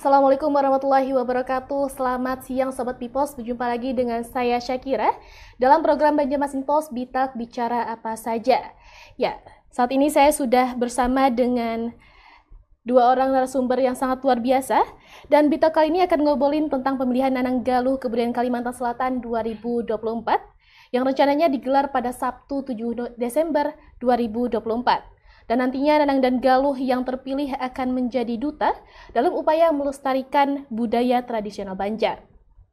Assalamualaikum warahmatullahi wabarakatuh. Selamat siang Sobat Bipos, berjumpa lagi dengan saya Syakira dalam program Banjarmasin Pos Bitak Bicara Apa Saja. Ya, saat ini saya sudah bersama dengan dua orang narasumber yang sangat luar biasa, dan Bitak kali ini akan ngobrolin tentang pemilihan Nanang Galuh Kebudayaan Kalimantan Selatan 2024 yang rencananya digelar pada Sabtu 7 Desember 2024. Dan nantinya Nanang dan Galuh yang terpilih akan menjadi duta dalam upaya melestarikan budaya tradisional Banjar.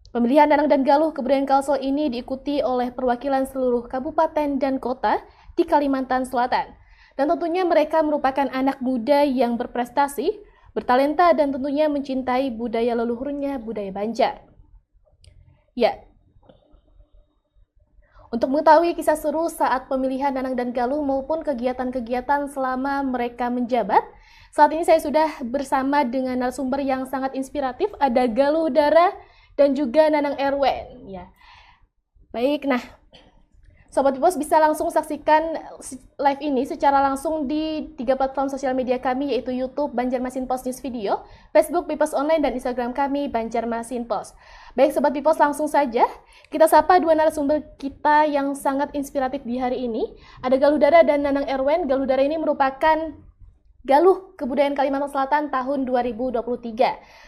Pemilihan Nanang dan Galuh Kebudayaan Kalsel ini diikuti oleh perwakilan seluruh kabupaten dan kota di Kalimantan Selatan. Dan tentunya mereka merupakan anak muda yang berprestasi, bertalenta, dan tentunya mencintai budaya leluhurnya, budaya Banjar. Ya, untuk mengetahui kisah seru saat pemilihan Nanang dan Galuh maupun kegiatan-kegiatan selama mereka menjabat, saat ini saya sudah bersama dengan narasumber yang sangat inspiratif, ada Galuh Dara dan juga Nanang Erwen. Ya. Baik, nah Sobat Bipos bisa langsung saksikan live ini secara langsung di 3 platform sosial media kami, yaitu YouTube Banjarmasin Pos News Video, Facebook Bipos Online, dan Instagram kami Banjarmasin Pos. Baik Sobat Bipos, langsung saja kita sapa dua narasumber kita yang sangat inspiratif di hari ini. Ada Galuh Dara dan Nanang Erwen. Galuh Dara ini merupakan Galuh Kebudayaan Kalimantan Selatan tahun 2023.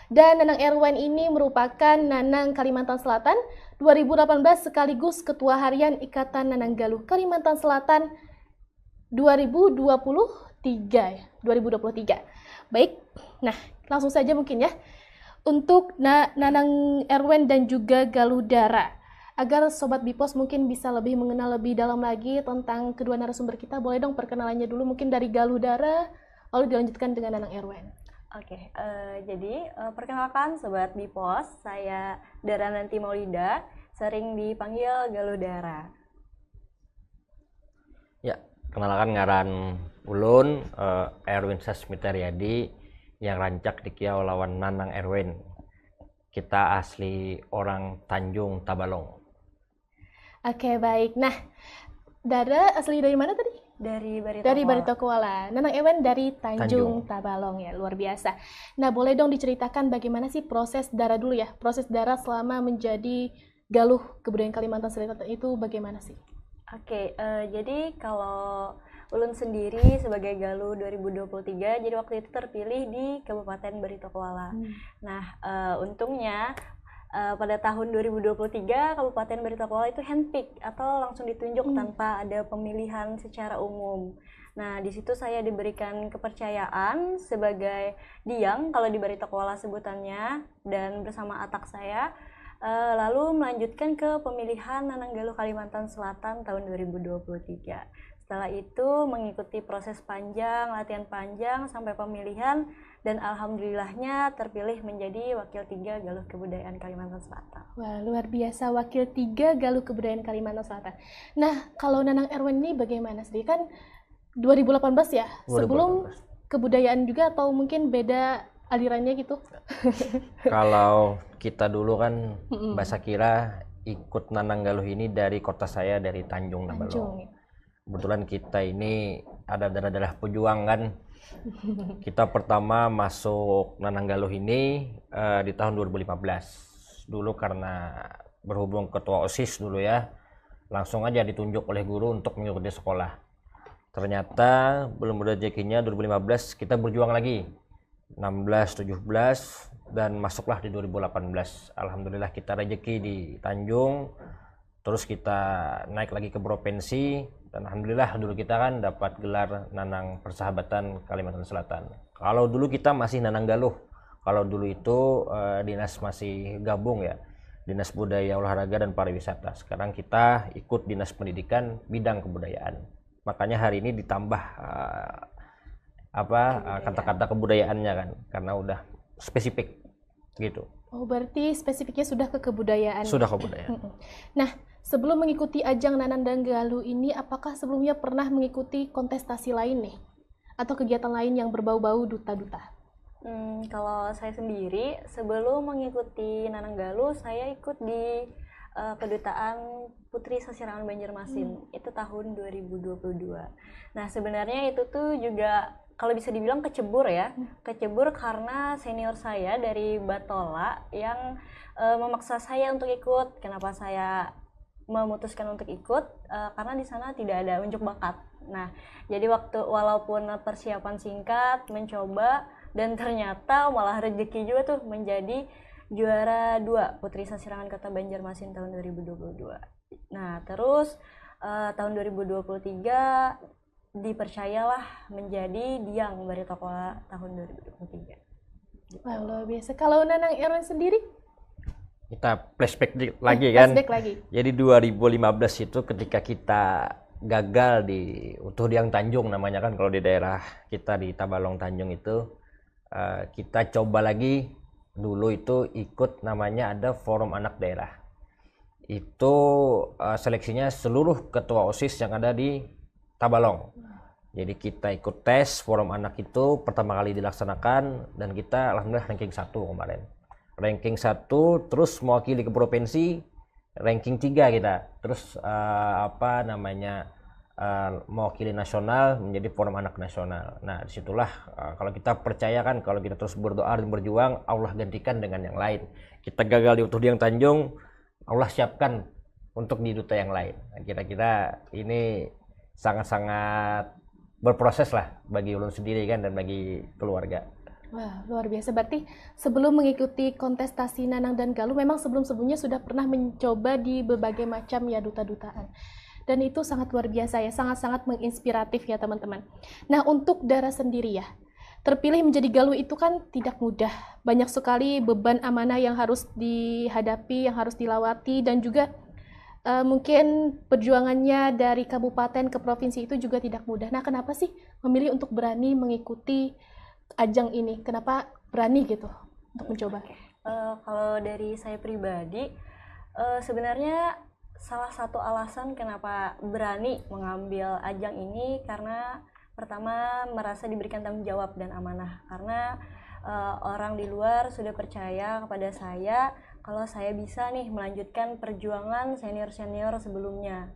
Dan Nanang Erwen ini merupakan Nanang Kalimantan Selatan 2018 sekaligus Ketua Harian Ikatan Nanang Galuh Kalimantan Selatan 2023. Baik, nah langsung saja mungkin ya. Untuk Nanang Erwen dan juga Galuh Dara, agar Sobat Bipos mungkin bisa lebih mengenal lebih dalam lagi tentang kedua narasumber kita, boleh dong perkenalannya dulu mungkin dari Galuh Dara, lalu dilanjutkan dengan Nanang Erwen. Oke, jadi perkenalkan Sobat Bipos, saya Dara Nanti Maulida, sering dipanggil Galuh Dara. Ya, kenalkan ngaran ulun Erwin Sasmitaryadi yang rancak dikiau lawan Nanang Erwen. Kita asli orang Tanjung Tabalong. Oke, baik. Nah, Dara asli dari mana tadi? Dari Barito Kuala. Nanang Erwen dari Tanjung Tabalong, ya, luar biasa. Nah, boleh dong diceritakan bagaimana sih proses Dara dulu ya? Proses Dara selama menjadi Galuh Kebudayaan Kalimantan Selatan itu bagaimana sih? Oke, jadi kalau ulun sendiri sebagai Galuh 2023, jadi waktu itu terpilih di Kabupaten Barito Kuala. Nah, untungnya pada tahun 2023 Kabupaten Barito Kuala itu handpick atau langsung ditunjuk tanpa ada pemilihan secara umum. Nah, di situ saya diberikan kepercayaan sebagai Diang kalau di Barito Kuala sebutannya, dan bersama atak saya lalu melanjutkan ke pemilihan Nanang Galuh Kalimantan Selatan tahun 2023. Setelah itu mengikuti proses panjang, latihan panjang sampai pemilihan, dan alhamdulillahnya terpilih menjadi Wakil 3 Galuh Kebudayaan Kalimantan Selatan. Wah, luar biasa, Wakil 3 Galuh Kebudayaan Kalimantan Selatan. Nah, kalau Nanang Erwen ini bagaimana sih? Kan 2018 ya? 2018. Sebelum kebudayaan juga atau mungkin beda alirannya gitu? Kalau kita dulu kan bahasa kira ikut Nanang Galuh ini dari kota saya, dari Tanjung Tabalong. Ya. Kebetulan kita ini ada darah-darah pejuang kan. Kita pertama masuk Nanang Galuh ini di tahun 2015. Dulu karena berhubung ketua OSIS dulu ya, langsung aja ditunjuk oleh guru untuk mengikuti sekolah. Ternyata belum rezekinya 2015 kita berjuang lagi. 16, 17 dan masuklah di 2018. Alhamdulillah kita rezeki di Tanjung. Terus kita naik lagi ke provinsi, dan alhamdulillah dulu kita kan dapat gelar Nanang Persahabatan Kalimantan Selatan. Kalau dulu kita masih Nanang Galuh. Kalau dulu itu dinas masih gabung ya, Dinas Budaya Olahraga dan Pariwisata. Sekarang kita ikut Dinas Pendidikan bidang kebudayaan. Makanya hari ini ditambah kata-kata kebudayaannya kan, karena udah spesifik gitu. Oh, berarti spesifiknya sudah ke kebudayaan. Sudah kebudayaan. Nah, sebelum mengikuti ajang Nanang dan Galuh ini, apakah sebelumnya pernah mengikuti kontestasi lain nih? Atau kegiatan lain yang berbau-bau duta-duta? Kalau saya sendiri, sebelum mengikuti Nanang Galuh, saya ikut di Kedutaan Putri Sasirangan Banjarmasin. Itu tahun 2022. Nah, sebenarnya itu tuh juga kalau bisa dibilang kecebur ya, kecebur karena senior saya dari Batola yang memaksa saya untuk ikut. Kenapa saya memutuskan untuk ikut? Karena di sana tidak ada unjuk bakat. Nah, jadi walaupun persiapan singkat, mencoba, dan ternyata malah rezeki juga tuh menjadi juara 2 Putri Sasirangan Kota Banjarmasin tahun 2022. Nah, terus tahun 2023 dipercayalah menjadi Diang Baritokuala tahun 2023. Wah, luar biasa. Kalau Nanang Erwin sendiri? Kita flashback lagi kan. Flashback lagi. Jadi 2015 itu ketika kita gagal di Utuh Diang Tanjung namanya kan kalau di daerah kita di Tabalong Tanjung itu, kita coba lagi dulu itu ikut namanya ada Forum Anak Daerah. Itu seleksinya seluruh ketua OSIS yang ada di Tabalong. Jadi kita ikut tes Forum Anak itu pertama kali dilaksanakan dan kita alhamdulillah ranking 1 kemarin. Ranking 1 terus mewakili ke provinsi ranking 3 kita. Terus mewakili nasional menjadi Forum Anak Nasional. Nah, disitulah kalau kita percaya kan kalau kita terus berdoa dan berjuang, Allah gantikan dengan yang lain. Kita gagal di Utuh Diang Tanjung, Allah siapkan untuk di duta yang lain. Nah, kira-kira ini sangat-sangat berproses lah bagi ulun sendiri kan dan bagi keluarga. Wah, luar biasa. Berarti sebelum mengikuti kontestasi Nanang dan Galuh memang sebelum-sebelumnya sudah pernah mencoba di berbagai macam ya duta-dutaan. Dan itu sangat luar biasa ya, sangat-sangat menginspiratif ya teman-teman. Nah, untuk Dara sendiri ya, terpilih menjadi Galuh itu kan tidak mudah. Banyak sekali beban amanah yang harus dihadapi, yang harus dilewati, dan juga mungkin perjuangannya dari kabupaten ke provinsi itu juga tidak mudah. Nah, kenapa sih memilih untuk berani mengikuti ajang ini? Kenapa berani gitu untuk mencoba? Kalau dari saya pribadi, sebenarnya salah satu alasan kenapa berani mengambil ajang ini karena pertama merasa diberikan tanggung jawab dan amanah, karena orang di luar sudah percaya kepada saya kalau saya bisa nih melanjutkan perjuangan senior-senior sebelumnya.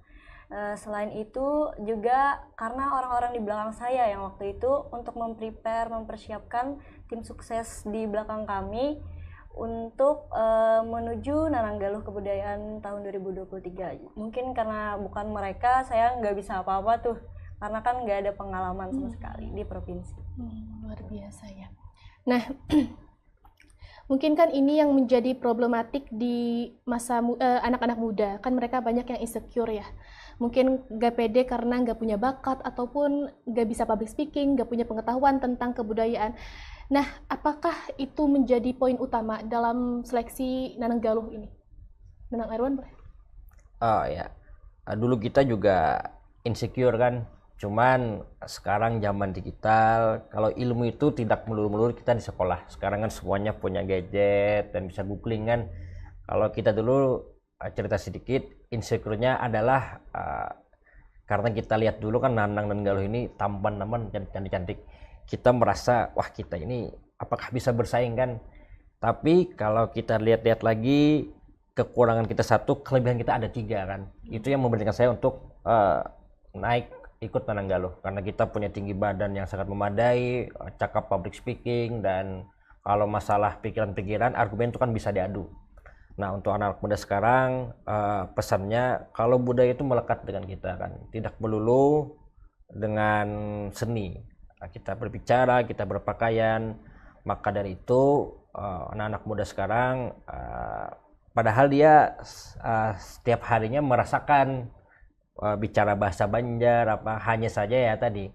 Selain itu juga karena orang-orang di belakang saya yang waktu itu untuk mempersiapkan tim sukses di belakang kami untuk menuju Nanang Galuh Kebudayaan tahun 2023. Mungkin karena bukan mereka, saya nggak bisa apa-apa tuh, karena kan nggak ada pengalaman sama sekali di provinsi. Luar biasa ya. Nah, mungkin kan ini yang menjadi problematik di masa anak-anak muda, kan mereka banyak yang insecure ya. Mungkin nggak pede karena nggak punya bakat ataupun nggak bisa public speaking, nggak punya pengetahuan tentang kebudayaan. Nah, apakah itu menjadi poin utama dalam seleksi Nanang Galuh ini? Nanang Erwan boleh? Oh ya, dulu kita juga insecure kan. Cuman sekarang zaman digital, kalau ilmu itu tidak melulu-melulu kita di sekolah. Sekarang kan semuanya punya gadget dan bisa googling kan. Kalau kita dulu cerita sedikit, insecure-nya adalah karena kita lihat dulu kan Nanang dan Galuh ini tampan-tampan cantik-cantik. Kita merasa wah kita ini apakah bisa bersaing kan. Tapi kalau kita lihat-lihat lagi, kekurangan kita 1, kelebihan kita ada 3 kan. Itu yang memberanikan saya untuk naik ikut Nanang Galuh, karena kita punya tinggi badan yang sangat memadai, cakap public speaking, dan kalau masalah pikiran-pikiran, argumen itu kan bisa diadu. Nah, untuk anak muda sekarang pesannya kalau budaya itu melekat dengan kita kan, tidak melulu dengan seni. Kita berbicara, kita berpakaian, maka dari itu anak-anak muda sekarang padahal dia setiap harinya merasakan bicara bahasa Banjar hanya saja ya tadi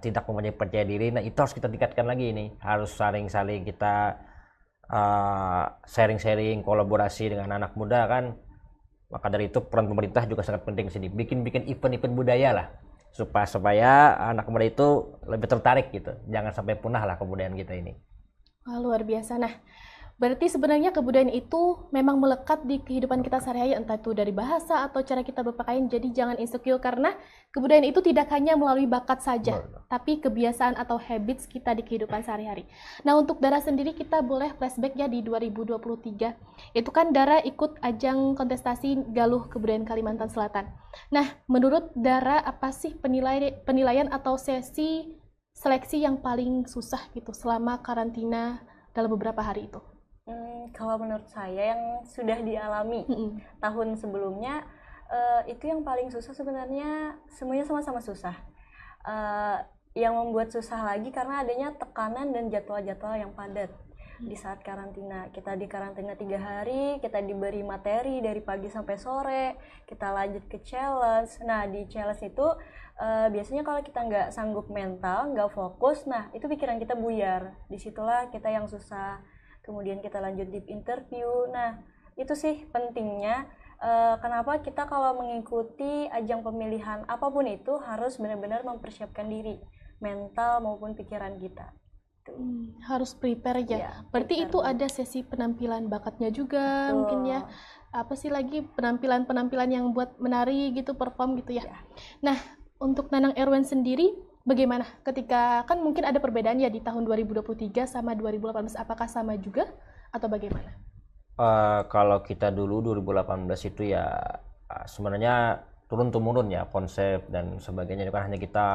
tidak mempunyai percaya diri. Nah, itu harus kita tingkatkan lagi ini, harus saling-saling kita sharing-sharing, kolaborasi dengan anak muda kan. Maka dari itu peran pemerintah juga sangat penting di sini, bikin event-event budaya lah supaya anak muda itu lebih tertarik gitu, jangan sampai punah lah kebudayaan kita ini. Wah, luar biasa. Nah, berarti sebenarnya kebudayaan itu memang melekat di kehidupan kita sehari-hari, entah itu dari bahasa atau cara kita berpakaian. Jadi jangan insecure karena kebudayaan itu tidak hanya melalui bakat saja, tapi kebiasaan atau habits kita di kehidupan sehari-hari. Nah, untuk Dara sendiri kita boleh flashback ya di 2023. Itu kan Dara ikut ajang kontestasi Galuh Kebudayaan Kalimantan Selatan. Nah, menurut Dara apa sih penilaian atau sesi seleksi yang paling susah gitu selama karantina dalam beberapa hari itu? Kalau menurut saya yang sudah dialami tahun sebelumnya, itu yang paling susah sebenarnya semuanya sama-sama susah. Yang membuat susah lagi karena adanya tekanan dan jadwal-jadwal yang padat. Di saat karantina, kita di karantina 3 hari, kita diberi materi dari pagi sampai sore, kita lanjut ke challenge. Nah, di challenge itu biasanya kalau kita nggak sanggup mental, nggak fokus, nah itu pikiran kita buyar. Disitulah kita yang susah. Kemudian kita lanjut deep interview. Nah, itu sih pentingnya kenapa kita kalau mengikuti ajang pemilihan apapun itu harus benar-benar mempersiapkan diri, mental maupun pikiran kita. Harus prepare ya. Ya, Berarti prepare itu dulu. ada sesi penampilan bakatnya juga. Betul. Mungkin ya. Apa sih lagi penampilan-penampilan yang buat menari gitu, perform gitu ya. Ya. Nah, untuk Nanang Erwen sendiri bagaimana ketika kan mungkin ada perbedaan ya di tahun 2023 sama 2018, apakah sama juga atau bagaimana? Kalau kita dulu 2018 itu ya sebenarnya turun-temurun ya konsep dan sebagainya, itu kan hanya kita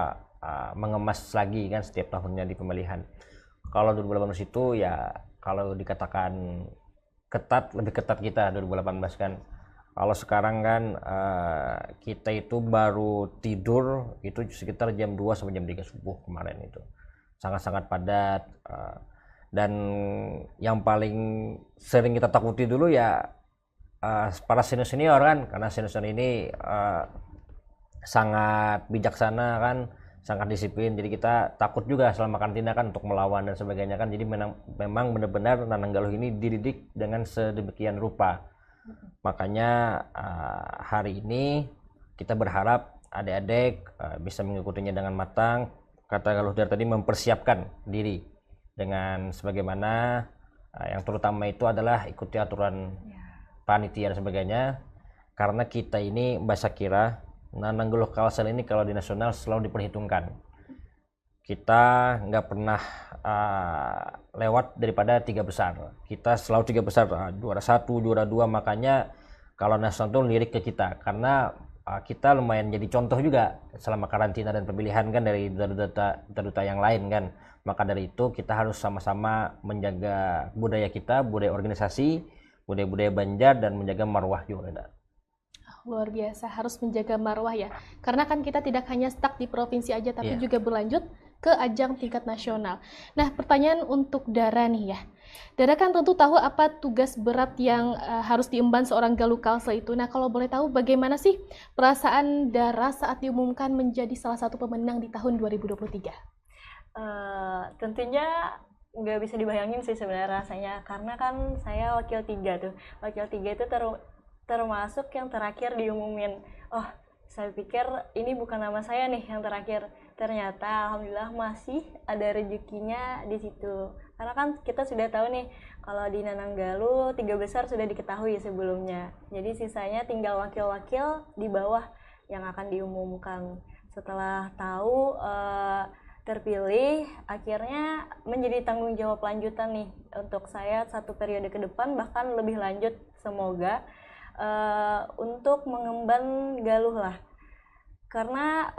mengemas lagi kan setiap tahunnya di pemilihan. Kalau 2018 itu ya kalau dikatakan ketat, lebih ketat kita 2018 kan. Kalau sekarang kan kita itu baru tidur itu sekitar jam 2 sampai jam 3 subuh kemarin itu. Sangat-sangat padat. Dan yang paling sering kita takuti dulu ya para senior kan, karena senior ini sangat bijaksana kan, sangat disiplin, jadi kita takut juga selama karantina kan untuk melawan dan sebagainya kan. Jadi memang benar-benar Nananggaluh ini dididik dengan sedemikian rupa. Makanya hari ini kita berharap adik-adik bisa mengikutinya dengan matang. Kata Galuh Dar tadi, mempersiapkan diri dengan sebagaimana yang terutama itu adalah ikuti aturan panitia dan sebagainya, karena kita ini Mbak Syakira, Nananggaluh Kalsel ini kalau di nasional selalu diperhitungkan. Kita nggak pernah lewat daripada 3 besar. Kita selalu 3 besar, juara 1, juara 2. Makanya kalau nasional itu lirik ke kita, karena kita lumayan jadi contoh juga selama karantina dan pemilihan kan dari duta yang lain kan. Maka dari itu kita harus sama-sama menjaga budaya kita, budaya organisasi, budaya-budaya Banjar, dan menjaga marwah juga. Luar biasa, harus menjaga marwah ya. Karena kan kita tidak hanya stuck di provinsi aja, tapi juga berlanjut ke ajang tingkat nasional. Nah, pertanyaan untuk Dara nih ya. Dara kan tentu tahu apa tugas berat yang harus diemban seorang Galuh Kalsel itu. Nah, kalau boleh tahu bagaimana sih perasaan Dara saat diumumkan menjadi salah satu pemenang di tahun 2023? Tentunya nggak bisa dibayangin sih sebenarnya rasanya, karena kan saya wakil 3 tuh. Wakil 3 itu termasuk yang terakhir diumumin. Oh, saya pikir ini bukan nama saya nih yang terakhir. Ternyata alhamdulillah masih ada rezekinya di situ. Karena kan kita sudah tahu nih kalau di Nananggaluh 3 besar sudah diketahui sebelumnya. Jadi sisanya tinggal wakil-wakil di bawah yang akan diumumkan. Setelah tahu terpilih, akhirnya menjadi tanggung jawab lanjutan nih untuk saya 1 periode ke depan, bahkan lebih lanjut semoga. Untuk mengemban Galuh lah, karena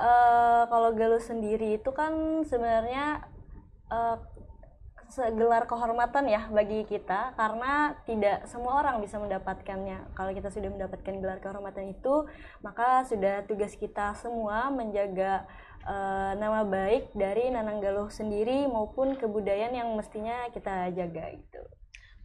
kalau Galuh sendiri itu kan sebenarnya gelar kehormatan ya bagi kita, karena tidak semua orang bisa mendapatkannya. Kalau kita sudah mendapatkan gelar kehormatan itu, maka sudah tugas kita semua menjaga nama baik dari Nananggaluh sendiri maupun kebudayaan yang mestinya kita jaga gitu.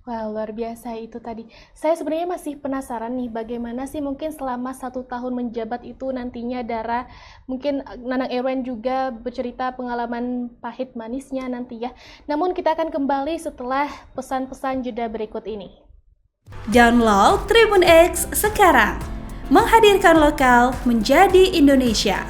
Wah, luar biasa itu tadi. Saya sebenarnya masih penasaran nih, bagaimana sih mungkin selama 1 tahun menjabat itu nantinya Dara, mungkin Nanang Erwen juga bercerita pengalaman pahit manisnya nanti ya. Namun kita akan kembali setelah pesan-pesan jeda berikut ini. Download Tribun X sekarang, menghadirkan lokal menjadi Indonesia.